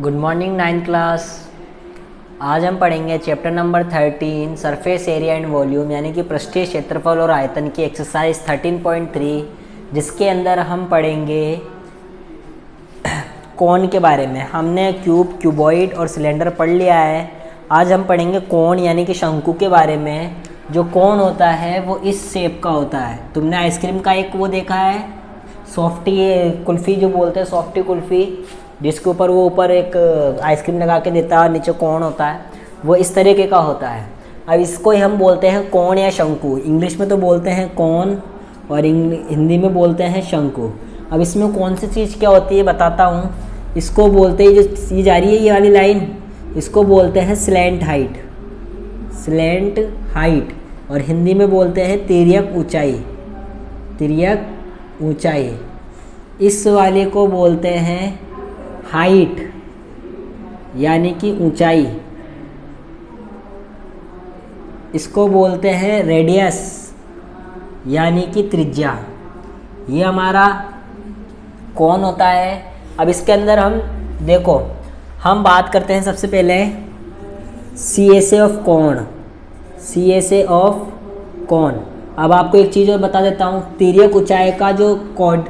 Good morning ninth class. आज हम पढ़ेंगे chapter number 13 surface area and volume यानी कि पृष्ठीय क्षेत्रफल और आयतन की एक्सरसाइज 13.3, जिसके अंदर हम पढ़ेंगे कोण के बारे में। हमने क्यूब, क्यूबॉइड और सिलेंडर पढ़ लिया है। आज हम पढ़ेंगे कोण यानी कि शंकु के बारे में। जो कोण होता है वो इस शेप का होता है। तुमने आइसक्रीम का एक वो देखा है, सॉफ्टी कुल्फ़ी जो बोलते हैं, सॉफ्टी कुल्फ़ी, जिसके ऊपर वो ऊपर एक आइसक्रीम लगा के देता है और नीचे कोण होता है, वो इस तरीके का होता है। अब इसको ही हम बोलते हैं कोण या शंकु। इंग्लिश में तो बोलते हैं कोण और हिंदी में बोलते हैं शंकु। अब इसमें कौन सी चीज़ क्या होती है बताता हूँ। इसको बोलते हैं, जो ये जा रही है ये वाली लाइन, इसको बोलते हैं स्लैंट हाइट, स्लैंट हाइट, और हिंदी में बोलते हैं तिर्यक ऊंचाई, तिर्यक ऊंचाई। इस वाले को बोलते हैं हाइट यानी कि ऊंचाई। इसको बोलते हैं रेडियस यानी कि त्रिज्या। ये हमारा कोण होता है। अब इसके अंदर हम देखो, हम बात करते हैं सबसे पहले CSA ऑफ कोण, CSA ऑफ कोण। अब आपको एक चीज़ और बता देता हूँ, तिर्यक ऊंचाई का जो कोड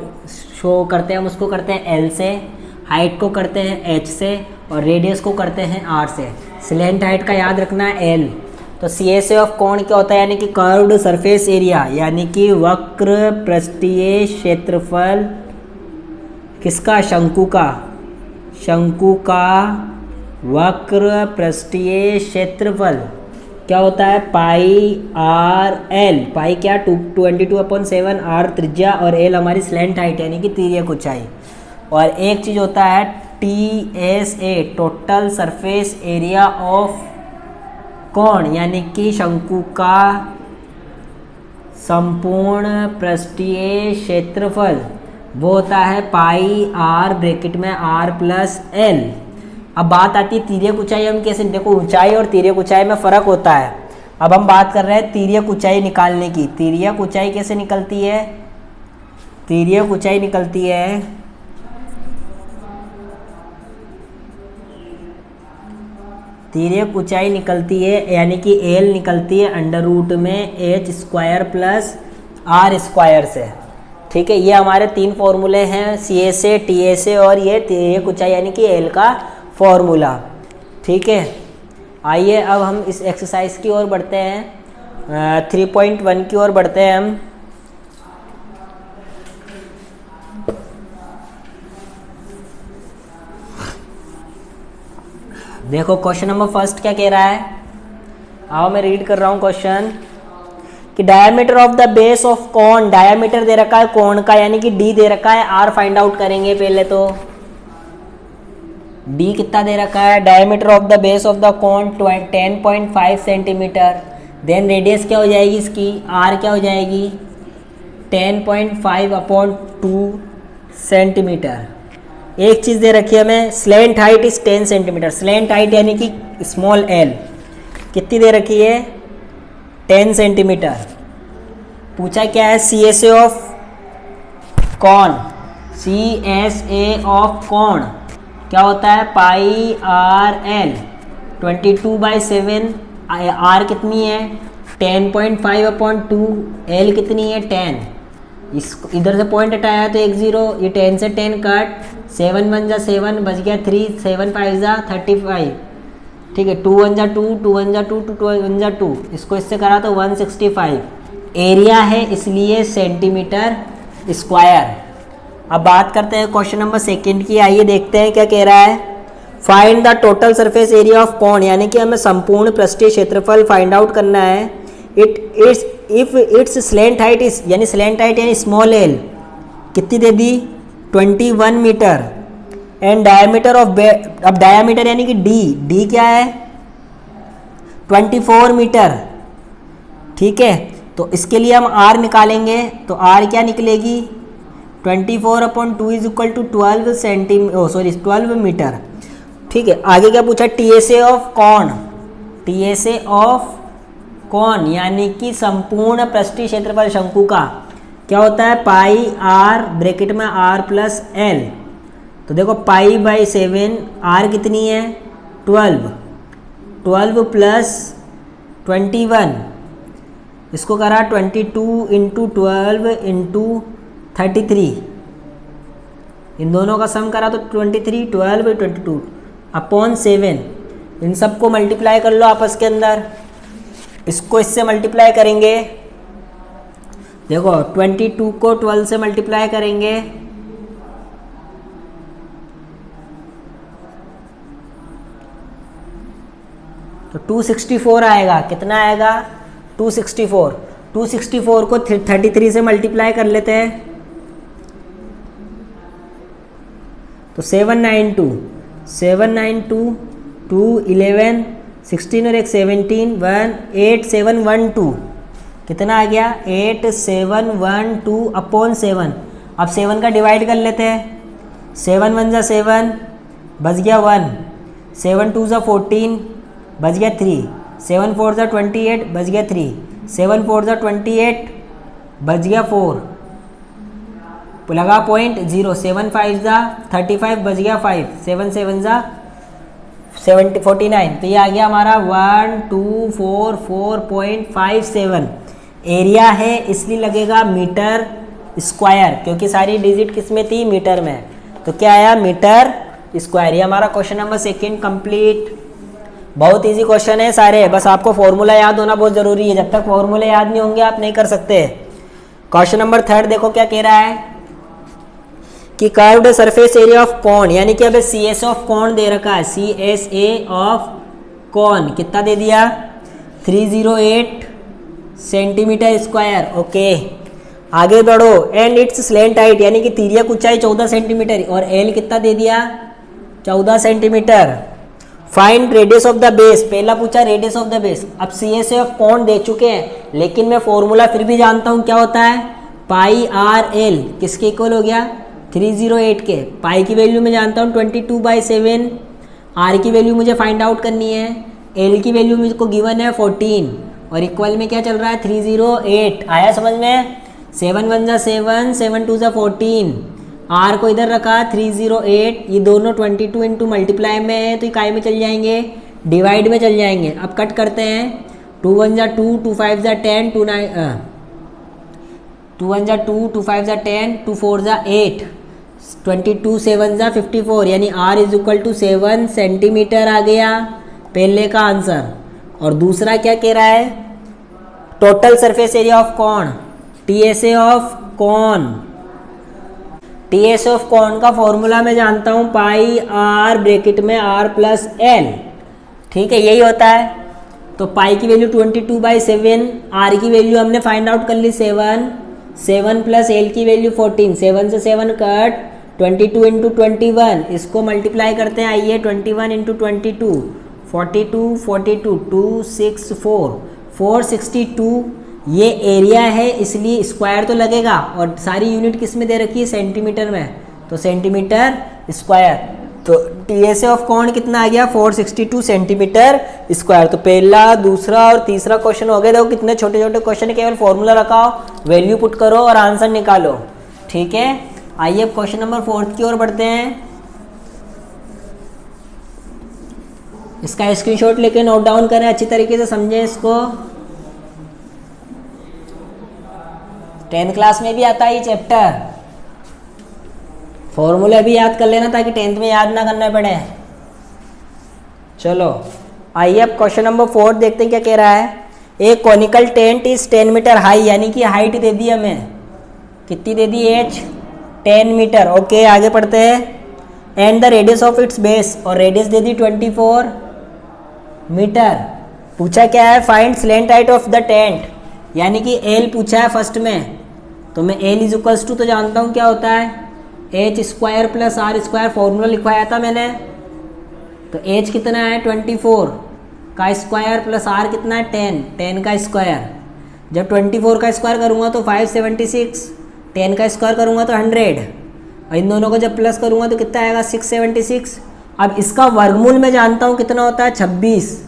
शो करते हैं हम उसको करते हैं L से, हाइट को करते हैं H से, और रेडियस को करते हैं R से। स्लैंट हाइट का याद रखना है L। तो CSA ऑफ कोण क्या होता है, यानी कि कर्व्ड सरफेस एरिया, यानी कि वक्र पृष्ठीय क्षेत्रफल किसका, शंकु का, शंकु का वक्र पृष्ठीय क्षेत्रफल क्या होता है, पाई आर एल। पाई क्या, 22/7, आर त्रिज्या और एल हमारी स्लैंट हाइट यानी कि तिर्यक ऊंचाई। और एक चीज़ होता है TSA, total surface area of कोण, यानी कि शंकु का संपूर्ण पृष्ठीय क्षेत्रफल, वो होता है पाई आर ब्रैकेट में आर प्लस एल। अब बात आती है तिर्यक ऊंचाई। हम कैसे, देखो ऊंचाई और तिर्यक ऊंचाई में फ़र्क होता है। अब हम बात कर रहे हैं तिर्यक ऊंचाई निकालने की। तिर्यक ऊंचाई कैसे निकलती है, तिर्यक ऊंचाई निकलती है तिर्यक ऊंचाई निकलती है यानी कि एल निकलती है अंडर रूट में h² प्लस r स्क्वायर से। ठीक है, ये हमारे तीन फॉर्मूले हैं, CSA, TSA और ये तिर्यक ऊंचाई यानी कि एल का फॉर्मूला। ठीक है, आइए अब हम इस एक्सरसाइज की ओर बढ़ते हैं, 3.1 की ओर बढ़ते हैं हम। देखो क्वेश्चन नंबर फर्स्ट क्या कह रहा है, आओ मैं रीड कर रहा हूँ क्वेश्चन कि diameter of the base of कोण, डायमीटर दे रखा है कोण का यानी कि D दे रखा है, R फाइंड आउट करेंगे पहले। तो D कितना दे रखा है, diameter of the base of the कोण 10.5 सेंटीमीटर। देन रेडियस क्या हो जाएगी इसकी, R क्या हो जाएगी 10.5/2 सेंटीमीटर। एक चीज़ दे रखी है हमें, slant height is 10 centimetre. Slant height यानी कि स्मॉल l कितनी दे रखी है, 10 सेंटीमीटर। पूछा क्या है, CSA ऑफ कोण, CSA ऑफ कोण क्या होता है, पाई आर एल 22/7, आर कितनी है 10.5/2, एल कितनी है 10। इस इधर से पॉइंट हटाया तो 1 0, ये 10 से 10 कट, 7 1 जा 7, बच गया 3, 7 5 जा 35। ठीक है, 2 1 जा 2, 2 1 जा 2, 2 1 जा 2, इसको इससे करा तो 165। एरिया है इसलिए सेंटीमीटर स्क्वायर। अब बात करते हैं क्वेश्चन नंबर सेकंड की। आइए देखते हैं क्या कह रहा है, find the total surface area of कोण, यानी कि हमें संपूर्ण पृष्ठीय क्षेत्रफल फाइंड आउट करना है। If it's slant height is, यानी स्लैंट हाइट यानी स्मॉल एल कितनी दे दी 21 मीटर, एंड डायमीटर ऑफ, अब डायमीटर यानी कि D क्या है 24 मीटर। ठीक है, तो इसके लिए हम R निकालेंगे, तो R क्या निकलेगी 24/2 इज इक्वल टू 12 मीटर। ठीक है, आगे क्या पूछा, TSA ऑफ कोण, TSA ऑफ कोण यानी कि संपूर्ण पृष्ठीय क्षेत्रफल शंकु का क्या होता है, पाई आर ब्रैकेट में R प्लस एल। तो देखो पाई बाई 7 आर कितनी है 12, 12 प्लस 21, इसको करा 22 इंटू 12 इंटू 33, इन दोनों का सम करा तो 23, 12 22 अपॉन 7, इन सबको मल्टीप्लाई कर लो आपस के अंदर, इसको इससे मल्टीप्लाई करेंगे, देखो 22 को 12 से मल्टीप्लाई करेंगे तो 264 आएगा। कितना आएगा 264, 264 को 33 से मल्टीप्लाई कर लेते हैं तो 792, 792 2 11 16 और एक 17 1 8712, कितना आ गया 8712 अपॉन 7। अब 7 का डिवाइड कर लेते हैं, 7 1 जा 7 बच गया 1, 7 2 जा 14 बच गया 3, 7 4 जा 28 बच गया 3, 7 4 जा 28 बच गया 4, लगा पॉइंट 0, 7 5 जा 35 बच गया 5, 7 7 जा 49, तो ये आ गया हमारा 1244.57 एरिया है, इसलिए लगेगा मीटर स्क्वायर, क्योंकि सारी डिजिट किस में थी मीटर में, तो क्या आया मीटर स्क्वायर। ये हमारा क्वेश्चन नंबर 2 कंप्लीट। बहुत इजी क्वेश्चन है सारे, बस आपको फॉर्मूला याद होना बहुत जरूरी है, जब तक फॉर्मूले याद नहीं होंगे आप नहीं कर सकते। क्वेश्चन नंबर 3 देखो क्या कह रहा है कि curved surface area of cone, यानी कि अबे सी एस ऑफ कॉन दे रखा है, C S A of cone कितना दे दिया 308 सेंटीमीटर स्क्वायर। ओके आगे बढ़ो, एंड इट्स स्लैंट हाइट यानी कि तिर्यक ऊंचाई 14 सेंटीमीटर और एल कितना दे दिया 14 centimetre. Find radius of the base, पहला पूछा रेडियस ऑफ द बेस। अब C S A of cone दे चुके हैं, लेकिन मैं फॉर्मूला फिर भी जानता हूं क्या होता है, पाई आर एल किसके इक्वल हो गया 308 के। पाई की वैल्यू मैं जानता हूँ 22/7, आर की वैल्यू मुझे फाइंड आउट करनी है, एल की वैल्यू मुझको गिवन है 14 और इक्वल में क्या चल रहा है 308। आया समझ में, 7 1 जा 7, 7 2 जा 14, आर को इधर रखा 308, ये दोनों 22 इंटू मल्टीप्लाई में है तो इकाई में चल जाएंगे, डिवाइड में चल जाएंगे। अब कट करते हैं, 2 1 जा 2, 2 5 जा 10, 2 1 जा 2, 2 5 जा 10, 2 4 जा 8, 22 7 जा 54, यानी R is equal to 7 centimetre आ गया पहले का आंसर। और दूसरा क्या कह रहा है, total surface area of cone, TSA of cone, TSA of cone का फॉर्मूला मैं जानता हूँ पाई R ब्रैकेट में R प्लस L, ठीक है यही होता है। तो पाई की वैल्यू 22/7, R की वैल्यू हमने फाइंड आउट कर ली 7, 7 प्लस एल की वैल्यू 14, 7 से 7 कट, 22 इंटू 21, इसको मल्टीप्लाई करते हैं, आइए 21 इंटू 22, 42 42 264 462, ये एरिया है इसलिए स्क्वायर तो लगेगा और सारी यूनिट किस में दे रखी है सेंटीमीटर में, तो सेंटीमीटर स्क्वायर। तो TSA ऑफ कॉन कितना आ गया 462 सेंटीमीटर स्क्वायर। तो पहला दूसरा और तीसरा क्वेश्चन हो गया। देखो कितने छोटे छोटे क्वेश्चन है, केवल फॉर्मूला रखाओ, वैल्यू पुट करो और आंसर निकालो, ठीक है। आइए अब क्वेश्चन नंबर 4 की ओर बढ़ते हैं। इसका स्क्रीनशॉट लेके नोट डाउन करें, अच्छी तरीके से समझें इसको। 10th क्लास में भी आता है ये चैप्टर, फॉर्मूला भी याद कर लेना ताकि 10th में याद ना करना पड़े। चलो आइए अब क्वेश्चन नंबर 4 देखते हैं क्या कह रहा है। एक conical tent is 10 metre high, यानी कि हाइट दे दी हमें, कितनी दे दी h 10 मीटर। ओके आगे पढ़ते हैं। And the radius of its base, और रेडियस दे दी 24 मीटर। पूछा क्या है, find slant height of the tent, यानी कि L पूछा है फर्स्ट में, तो मैं L इज इक्वल्स टू तो जानता हूँ क्या होता है h square plus r square, formula लिखवाया था मैंने। तो h कितना है 24 का स्क्वायर प्लस r कितना है 10 का स्क्वायर। जब 24 का स्क्वायर करूँगा तो 576, 10 का स्क्वायर करूँगा तो 100, और इन दोनों को जब प्लस करूँगा तो कितना आएगा 676। अब इसका वर्गमूल मैं जानता हूँ कितना होता है 26,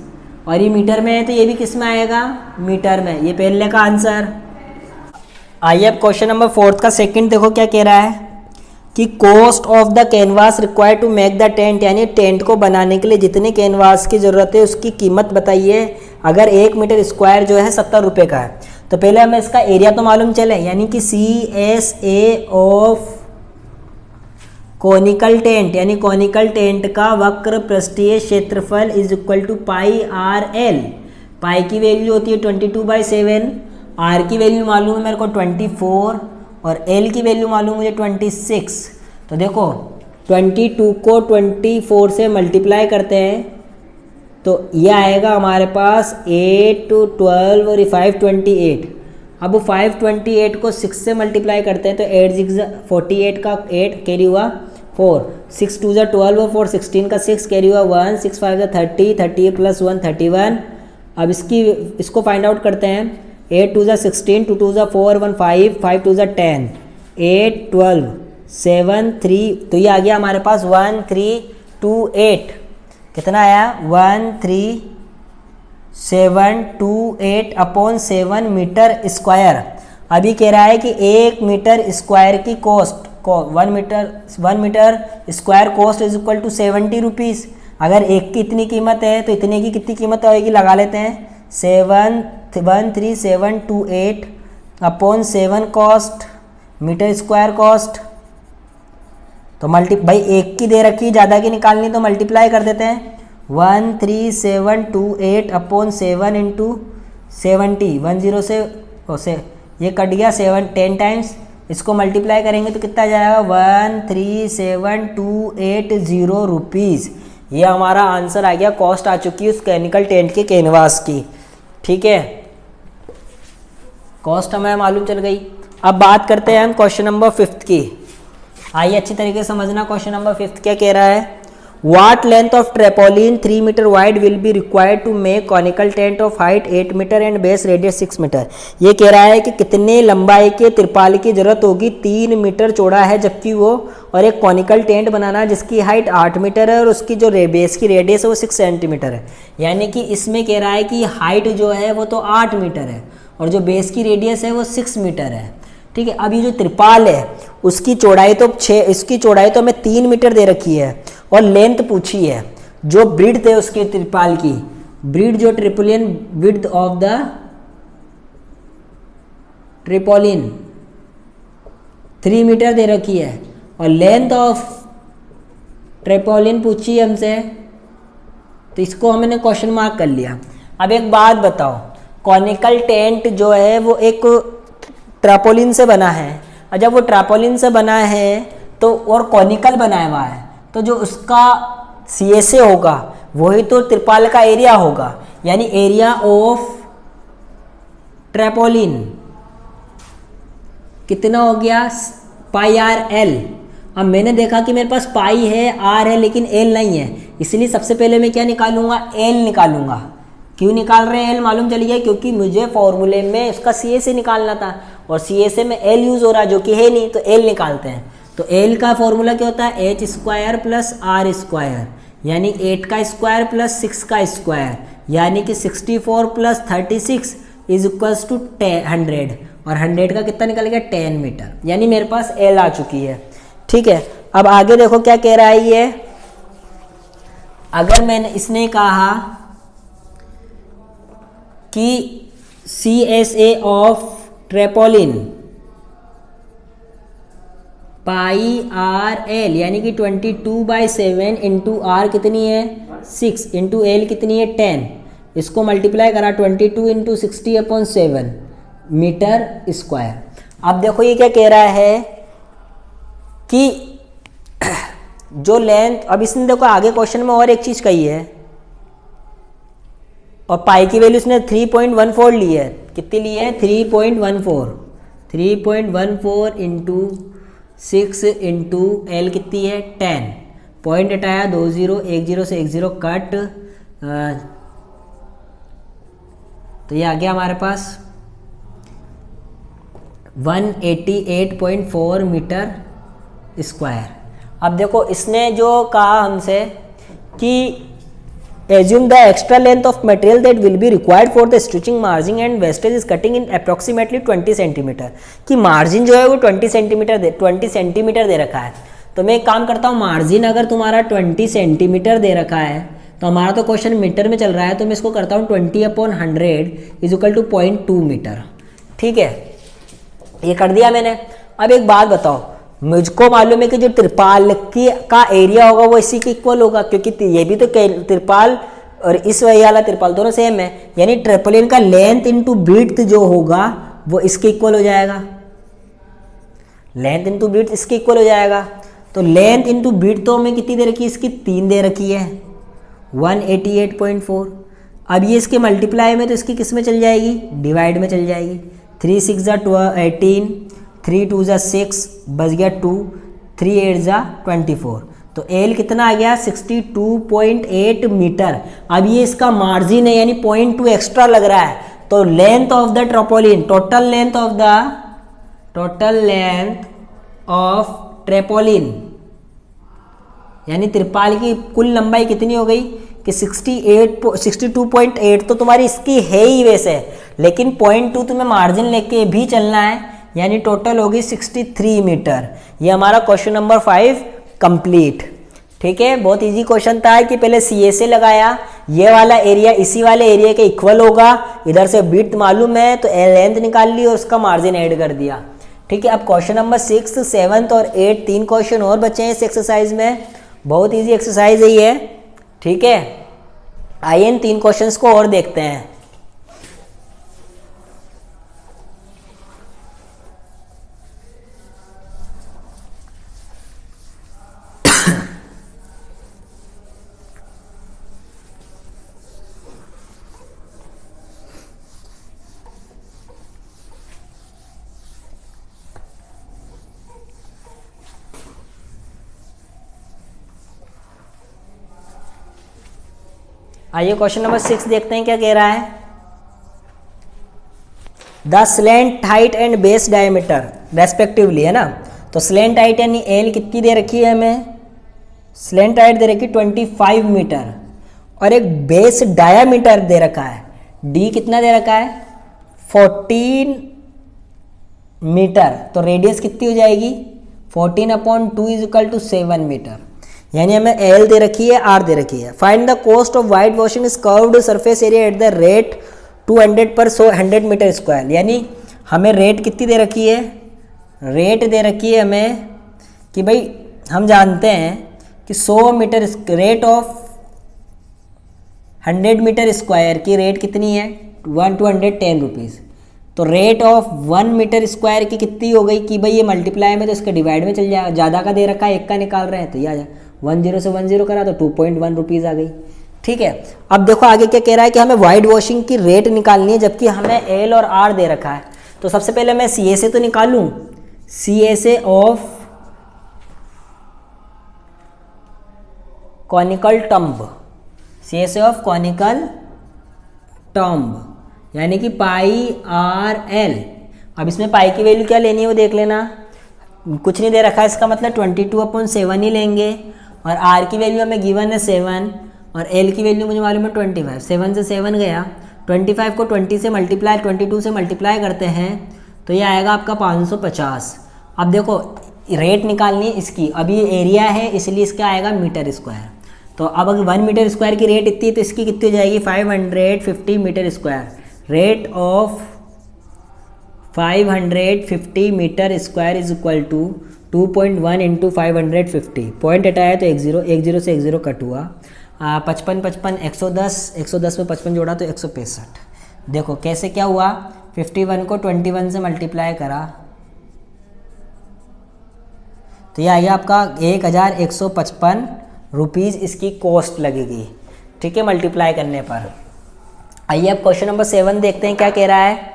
और ये मीटर में है तो ये भी किस में आएगा मीटर में, ये पहले का आंसर। आइए अब क्वेश्चन नंबर 4 का सेकंड देखो क्या कह रहा है। कि cost of the canvas required to make the tent, यानी टेंट को बनाने के लिए जितने कैनवास की ज़रूरत है उसकी कीमत बताइए। अगर 1 मीटर स्क्वायर जो है 70 रुपये का है, तो पहले हमें इसका एरिया तो मालूम चले, यानी कि CSA ऑफ कॉनिकल टेंट, यानी कॉनिकल टेंट का वक्र पृष्ठीय क्षेत्रफल is equal to pi R L. Pi की वैल्यू होती है 22/7, आर की वैल्यू मालूम है मेरे को 24 और एल की वैल्यू मालूम मुझे 26। तो देखो 22 को 24 से मल्टीप्लाई करते हैं तो ये आएगा हमारे पास 8 to 12 और 5 28। अब 528 को 6 से मल्टीप्लाई करते हैं तो 8 6 48 का 8 कैरी हुआ 4, 6 2 12 और 4 16 का 6 कैरी हुआ 1, 6 5 30, 30 प्लस 1 31। अब इसको फाइंड आउट करते हैं। 8 2 16, 2 2 4 1 5, 5 2 10, 8 12 7 3, तो ये आ गया हमारे पास 1328। कितना आया 13728 अपॉन 7 मीटर स्क्वायर। अभी कह रहा है कि 1 मीटर स्क्वायर की कॉस्ट को 1 metre square cost is equal to 70 rupees. अगर एक की इतनी कीमत है तो इतने की कितनी कीमत आएगी, लगा लेते हैं 13728 upon 7 cost metre square cost. तो भाई एक की दे रखी, ज़्यादा की निकालनी तो मल्टीप्लाई कर देते हैं। 13728 अपॉन 7 इंटू 70, 10 से ये कट गया 7 10 टाइम्स, इसको मल्टीप्लाई करेंगे तो कितना जाएगा 137,280 रुपीज़। ये हमारा आंसर आ गया, कॉस्ट आ चुकी है उस कैनिकल टेंट के कैनवास की। ठीक है, कॉस्ट हमें मालूम चल गई। अब बात करते हैं हम क्वेश्चन नंबर 5 की। आइए अच्छी तरीके से समझना क्वेश्चन नंबर 5 क्या कह रहा है। What length of trampoline 3 metre wide will be required to make conical tent of height 8 metre and base radius 6 metre. ये कह रहा है कि कितने लंबाई के तिरपाल की जरूरत होगी, 3 मीटर चौड़ा है जबकि वो, और एक कॉनिकल टेंट बनाना है जिसकी हाइट 8 मीटर है और उसकी जो बेस की रेडियस है वो 6 सेंटीमीटर है। यानी कि इसमें कह रहा है कि हाइट जो है वो तो 8 मीटर है और जो बेस की रेडियस है वो 6 मीटर है। ठीक है, अब ये जो तिरपाल है उसकी चौड़ाई तो इसकी चौड़ाई तो हमें 3 मीटर दे रखी है और लेंथ पूछी है। जो ब्रीड थे उसकी तिरपाल की, ब्रीड जो ट्रिपोलिन विड्थ ऑफ द ट्रिपोलिन 3 मीटर दे रखी है और लेंथ ऑफ ट्रिपोलिन पूछी है हमसे, तो इसको हमने क्वेश्चन मार्क कर लिया। अब एक बात बताओ, कॉनिकल टेंट जो है वो एक ट्रापोलिन से बना है, और जब वो ट्रापोलिन से बना है तो और कॉनिकल बनाया हुआ है तो जो उसका CSA होगा वही तो त्रिपाल का एरिया होगा, यानी एरिया ऑफ ट्रापोलिन कितना हो गया पाई आर एल। अब मैंने देखा कि मेरे पास पाई है, आर है, लेकिन एल नहीं है, इसलिए सबसे पहले मैं क्या निकालूंगा, एल निकालूंगा। क्यों निकाल रहे हैं एल मालूम चली गया, क्योंकि मुझे फॉर्मूले में उसका CSA निकालना था और CSA में एल यूज़ हो रहा है जो कि है नहीं, तो एल निकालते हैं। तो एल का फॉर्मूला क्या होता है, H square plus R square, यानी 8 का स्क्वायर प्लस 6 का स्क्वायर, यानी कि 64 प्लस 36 इज इक्वल्स टू 100, और 100 का कितना निकल गया 10 मीटर, यानी मेरे पास एल आ चुकी है। ठीक है, अब आगे देखो क्या कह रहा है ये। अगर मैंने इसने कहा कि CSA of tarpaulin pi R L, यानी कि 22/7 इंटू आर कितनी है 6 इंटू एल कितनी है 10, इसको मल्टीप्लाई करा 22 इंटू 60/7 मीटर स्क्वायर। अब देखो ये क्या कह रहा है कि जो लेंथ, अब इसने देखो आगे क्वेश्चन में और एक चीज़ कही है, और पाई की वैल्यू इसने 3.14 ली है। कितनी ली है 3.14 इंटू 6 इंटू एल कितनी है 10, पॉइंट हटाया 2 0, 1 0 से 1 0 कट, तो ये आ गया हमारे पास 188.4 मीटर स्क्वायर। अब देखो इसने जो कहा हमसे कि assume the extra length of material that will be required for the stitching margin and wastage is cutting in approximately 20 centimetre, कि मार्जिन जो है वो 20 सेंटीमीटर दे रखा है। तो मैं एक काम करता हूँ, मार्जिन अगर तुम्हारा 20 सेंटीमीटर दे रखा है, तो हमारा तो क्वेश्चन मीटर में चल रहा है, तो मैं इसको करता हूँ 20/100 इज इक्वल टू 0.2 मीटर। ठीक है, ये कर दिया मैंने। अब एक बात बताओ, मुझको मालूम है कि जो त्रिपाल की का एरिया होगा वो इसी के इक्वल होगा, क्योंकि ये भी तो त्रिपाल और इस वही वाला त्रिपाल दोनों सेम है, यानी ट्रेपोलिन का लेंथ इनटू विड्थ जो होगा वो इसके इक्वल हो जाएगा, लेंथ इनटू विड्थ इसके इक्वल हो जाएगा। तो लेंथ इनटू विड्थ तो हमें कितनी दे रखी है, इसकी 3 दे रखी है, 188.4। अब ये इसके मल्टीप्लाई में तो इसकी किस में चल जाएगी, डिवाइड में चल जाएगी। 3 6 18, 3 2 6, बच गया 2, 3 8 24। तो एल कितना आ गया, 62.8 मीटर। अब ये इसका मार्जिन है, यानी 0.2 एक्स्ट्रा लग रहा है। तो length of the tarpaulin, total length of tarpaulin यानी त्रिपाल की कुल लंबाई कितनी हो गई कि 62.8 तो तुम्हारी इसकी है ही वैसे, लेकिन 0.2 तुम्हें मार्जिन लेके भी चलना है, यानी टोटल होगी 63 मीटर। ये हमारा क्वेश्चन नंबर 5 कंप्लीट। ठीक है, बहुत इजी क्वेश्चन था कि पहले CSA लगाया, ये वाला एरिया इसी वाले एरिया के इक्वल होगा, इधर से विड्थ मालूम है तो लेंथ निकाल ली और उसका मार्जिन ऐड कर दिया। ठीक है, अब क्वेश्चन नंबर 6, 7 और 8 3 क्वेश्चन और बचे हैं इस एक्सरसाइज में। बहुत इजी एक्सरसाइज है ये। ठीक है, आइए इन 3 क्वेश्चंस को और देखते हैं। आइए क्वेश्चन नंबर 6 देखते हैं क्या कह रहा है। The slant height and base diameter respectively, है ना। तो स्लैंट हाइट यानी एल कितनी दे रखी है हमें, स्लैंट हाइट दे रखी 25 मीटर और एक बेस डायामीटर दे रखा है, डी कितना दे रखा है 14 मीटर। तो रेडियस कितनी हो जाएगी 14/2 इज इक्वल टू 7 मीटर, यानी हमें एल दे रखी है, आर दे रखी है। Find the cost of white washing is curved surface area at the rate 200 पर 100 मीटर स्क्वायर, यानी हमें रेट कितनी दे रखी है, रेट दे रखी है हमें कि भाई हम जानते हैं कि 100 metre rate of 100 metre square की रेट कितनी है 110 रुपीज़। तो रेट ऑफ 1 मीटर स्क्वायर की कितनी हो गई कि भाई ये मल्टीप्लाई में तो इसके डिवाइड में चल जाएगा, ज़्यादा का दे रखा है, एक का निकाल रहे हैं तो ये आ जाए 10 से 10 करा तो 2.1 रुपीज़ आ गई। ठीक है, अब देखो आगे क्या कह रहा है कि हमें वाइट वॉशिंग की रेट निकालनी है, जबकि हमें एल और आर दे रखा है। तो सबसे पहले मैं CSA तो निकालूं, CSA of conical tomb, CSA of conical tomb यानी कि πRL। अब इसमें पाई की वैल्यू क्या लेनी है वो देख लेना, कुछ नहीं दे रखा है, इसका मतलब 22/7 ही लेंगे और R की वैल्यू हमें गिवन है 7 और L की वैल्यू मुझे मालूम है 25। 7 से 7 गया, 25 को 20 से मल्टीप्लाई 22 से मल्टीप्लाई करते हैं तो ये आएगा आपका 550। अब देखो रेट निकालनी है इसकी, अभी ये एरिया है इसलिए इसका आएगा मीटर स्क्वायर। तो अब अगर 1 मीटर स्क्वायर की रेट इतनी तो इसकी कितनी हो जाएगी 550 metre square. Rate of 550 metre square is equal to 2.1 into 550। Point हटाया तो 10 से 10 कट हुआ, 55 55 110 में 55 जोड़ा तो 165। देखो कैसे क्या हुआ, 51 को 21 से मल्टीप्लाई करा तो ये आएगा आपका 1155 रुपीज़ इसकी कॉस्ट लगेगी। ठीक है, मल्टीप्लाई करने पर। आइए अब क्वेश्चन नंबर 7 देखते हैं क्या कह रहा है।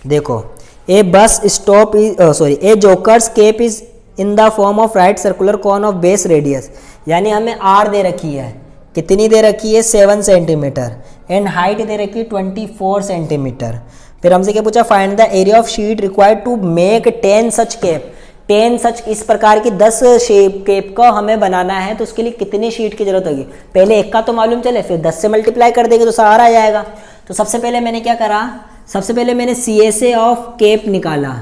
देखो a bus stop a joker's cap is in the form of right circular cone of base radius, यानी हमें आर दे रखी है, कितनी दे रखी है 7 सेंटीमीटर एंड हाइट दे रखी है 24 सेंटीमीटर। फिर हमसे क्या पूछा, find the area of sheet required to make 10 such cap, 10 such इस प्रकार की 10 शेप केप का हमें बनाना है, तो उसके लिए कितनी शीट की जरूरत होगी? पहले एक का तो मालूम चले, फिर 10 से मल्टीप्लाई कर देंगे तो सारा आ जाएगा। तो सबसे पहले मैंने क्या करा, सबसे पहले मैंने CSA ऑफ केप निकाला,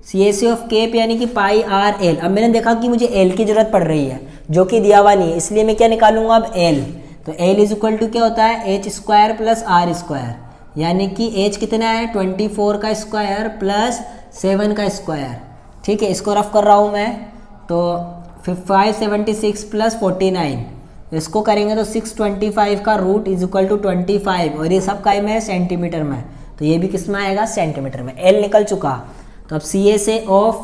CSA ऑफ केप यानी कि पाई आर एल। अब मैंने देखा कि मुझे एल की जरूरत पड़ रही है जो कि दिया हुआ नहीं है, इसलिए मैं क्या निकालूंगा अब एल। तो एल इज इक्वल टू क्या होता है, H square plus R square, यानी कि एच कितना है 24 का स्क्वायर प्लस 7 का स्क्वायर। ठीक है, इसको रफ कर रहा हूँ मैं, तो 576 प्लस 49, इसको करेंगे तो 625 का रूट इज इक्वल टू 25, और ये सब का में सेंटीमीटर में, तो ये भी किस में आएगा, सेंटीमीटर में। एल निकल चुका, तो अब CSA ऑफ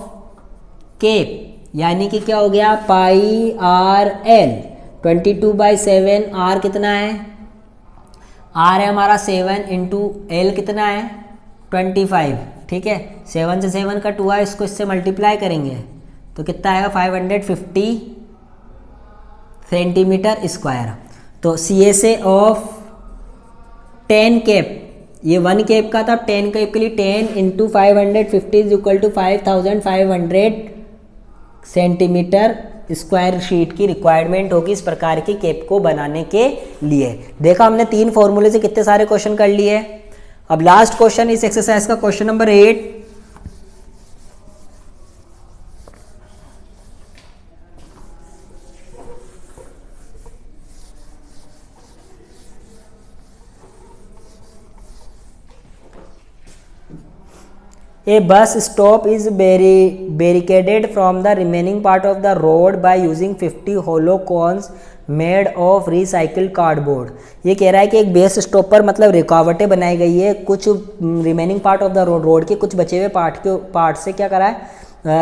केप यानी कि क्या हो गया, पाई आर एल 22/7, आर कितना है, आर है हमारा 7 इंटू एल कितना है 25। ठीक है, 7 से 7 कट हुआ, इसको इससे मल्टीप्लाई करेंगे तो कितना आएगा 550 सेंटीमीटर स्क्वायर। तो CSA ऑफ 10 केप, ये 1 केप का था, 10 केप के लिए 10 into 550 is equal to 5500 centimetre square sheet की रिक्वायरमेंट होगी इस प्रकार की केप को बनाने के लिए। देखा हमने 3 फॉर्मूले से कितने सारे क्वेश्चन कर लिए। अब लास्ट क्वेश्चन इस एक्सरसाइज का, question number 8। A bus stop is barricaded from the remaining part of the road by using 50 hollow cones made of recycled cardboard। ये कह रहा है कि एक बेस स्टॉप पर मतलब रुकावटें बनाई गई है, कुछ remaining part of the road के कुछ बचे हुए पार्ट से क्या करा है,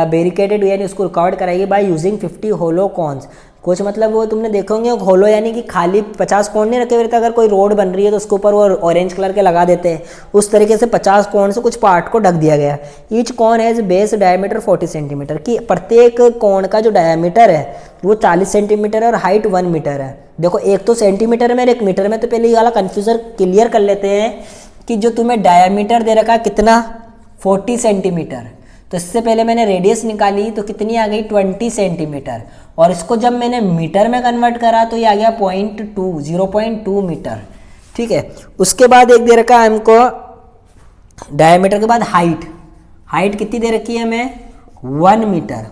बैरिकेडेड यानी उसको रुकावट कराएगी बाय यूजिंग 50 होलो कॉन्स। कुछ मतलब वो तुमने देखोगे होलो यानी कि खाली 50 कोण नहीं रखे हुए रहते, अगर कोई रोड बन रही है तो उसके ऊपर वो ऑरेंज कलर के लगा देते हैं, उस तरीके से 50 कोण से कुछ पार्ट को ढक दिया गया। ईच कोण हैज बेस डायमीटर 40 सेंटीमीटर, की प्रत्येक कोण का जो डायमीटर है वो 40 सेंटीमीटर और हाइट 1 मीटर है। देखो एक तो सेंटीमीटर में और एक मीटर में, तो पहले ये वाला कन्फ्यूजन क्लियर कर लेते हैं कि जो तुम्हें डायमीटर दे रखा है कितना 40 सेंटीमीटर, तो इससे पहले मैंने रेडियस निकाली तो कितनी आ गई 20 सेंटीमीटर, और इसको जब मैंने मीटर में कन्वर्ट करा तो ये आ गया 0.2 मीटर। ठीक है, उसके बाद एक दे रखा है हमको डायमीटर के बाद हाइट कितनी दे रखी है हमें 1 मीटर।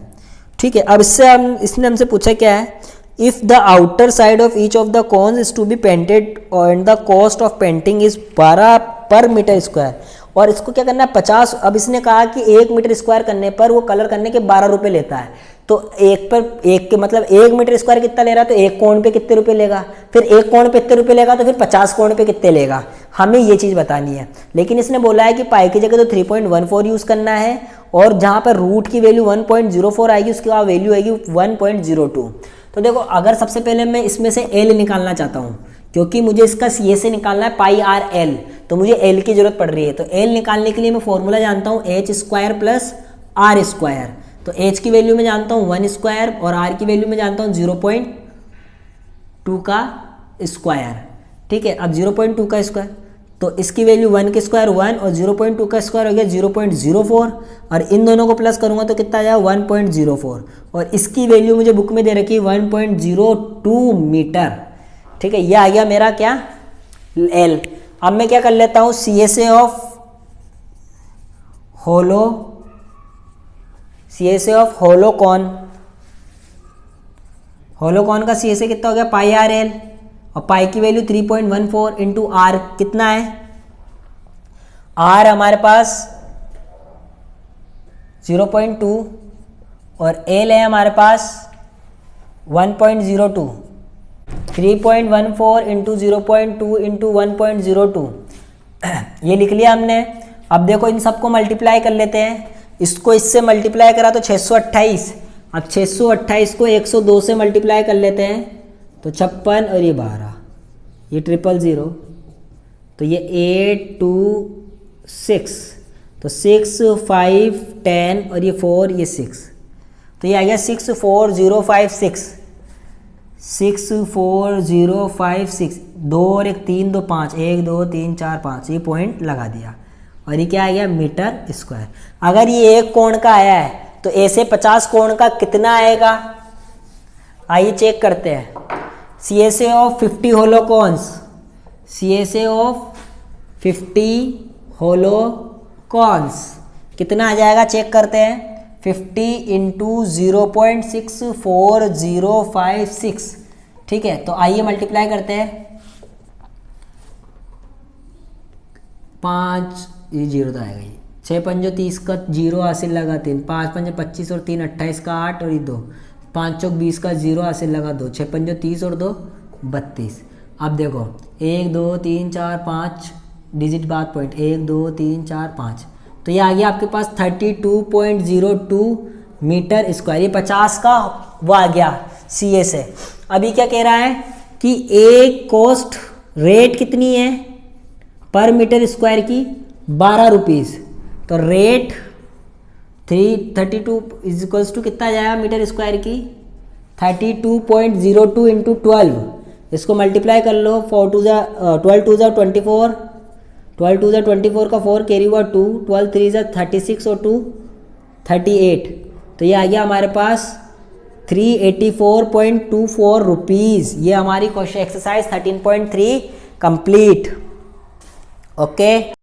ठीक है, अब इसने हमसे पूछा क्या है, if the outer side of each of the cones is to be painted and the cost of painting is 12 per metre square, और इसको क्या करना है 50। अब इसने कहा कि 1 मीटर स्क्वायर करने पर वो कलर करने के 12 रुपये लेता है, तो एक के मतलब 1 मीटर स्क्वायर कितना ले रहा है, तो एक कोण पे कितने रुपए लेगा, फिर एक कोण पे कितने रुपए लेगा, तो फिर 50 कोण पे कितने लेगा, हमें ये चीज़ बतानी है। लेकिन इसने बोला है कि पाई की जगह तो 3.14 यूज़ करना है, और जहाँ पर रूट की वैल्यू 1.04 आएगी उसकी वैल्यू आएगी 1.02। तो देखो अगर सबसे पहले मैं इसमें से एल निकालना चाहता हूँ, क्योंकि मुझे इसका CSA निकालना है पाई आर एल, तो मुझे एल की जरूरत पड़ रही है। तो एल निकालने के लिए मैं फॉर्मूला जानता हूँ H square plus R square. तो एच की वैल्यू में जानता हूँ 1 स्क्वायर और आर की वैल्यू में जानता हूँ 0.2 का स्क्वायर। ठीक है, अब 0.2 का स्क्वायर, तो इसकी वैल्यू 1 के स्क्वायर 1 और 0.2 का स्क्वायर हो गया 0.04, और इन दोनों को प्लस करूँगा तो कितना आ जाएगा 1.04, और इसकी वैल्यू मुझे बुक में दे रखी है 1.02 मीटर। ठीक है, ये आ गया मेरा क्या एल। अब मैं क्या कर लेता हूँ CSA ऑफ होलोकॉन का CSA कितना हो गया पाई आर एल, और पाई की वैल्यू 3.14 इंटू आर कितना है, आर हमारे पास 0.2 और एल है हमारे पास 1.02। 3.14 इंटू 0.2 इंटू 1.02 ये लिख लिया हमने। अब देखो इन सबको मल्टीप्लाई कर लेते हैं, इसको इससे मल्टीप्लाई करा तो 628, अब 628 को 102 से मल्टीप्लाई कर लेते हैं तो 56 और ये 12, ये 000, तो ये 8 2 6, तो 6 5 10 और ये 4 ये 6, तो ये आ गया 64056, 64056, 2 और 1 3 2 5, 1 2 3 4 5, ये पॉइंट लगा दिया, और ये क्या आ गया मीटर स्क्वायर। अगर ये एक कोण का आया है तो ए से 50 कोण का कितना आएगा, आइए चेक करते हैं। CSA of 50 hollow cones, CSA of 50 hollow cones कितना आ जाएगा, चेक करते हैं। 50 इंटू 0.64056, ठीक है। तो आइए मल्टीप्लाई करते हैं। 5 ये जीरो तो आएगा, ये 6 पंजो 30 का जीरो हासिल लगा 3, 5 पंजे 25 और 3 28 का 8 और ये 2, 5 चौक 20 का जीरो हासिल लगा 2, 6 पंजो 30 और 2 32। अब देखो 1 2 3 4 5 डिजिट बाद पॉइंट, 1 2 3 4 5, तो ये आ गया आपके पास 32.02 मीटर स्क्वायर। ये 50 का वो आ गया CSA। अभी क्या कह रहा है कि एक कॉस्ट रेट कितनी है पर मीटर स्क्वायर की, 12 रुपीज़। तो रेट 32 इज इक्वल्स टू कितना जाएगा मीटर स्क्वायर की, 32.02 इंटू 12, इसको मल्टीप्लाई कर लो। 4 2 जा 12 2 जा 24, 12 2 जा 24 का 4 कैरी हुआ 2, 12 3 जा 36 और 2 38, तो ये आ गया हमारे पास 384.24 रुपीज़। ये हमारी क्वेश्चन एक्सरसाइज 13.3 कंप्लीट। ओके।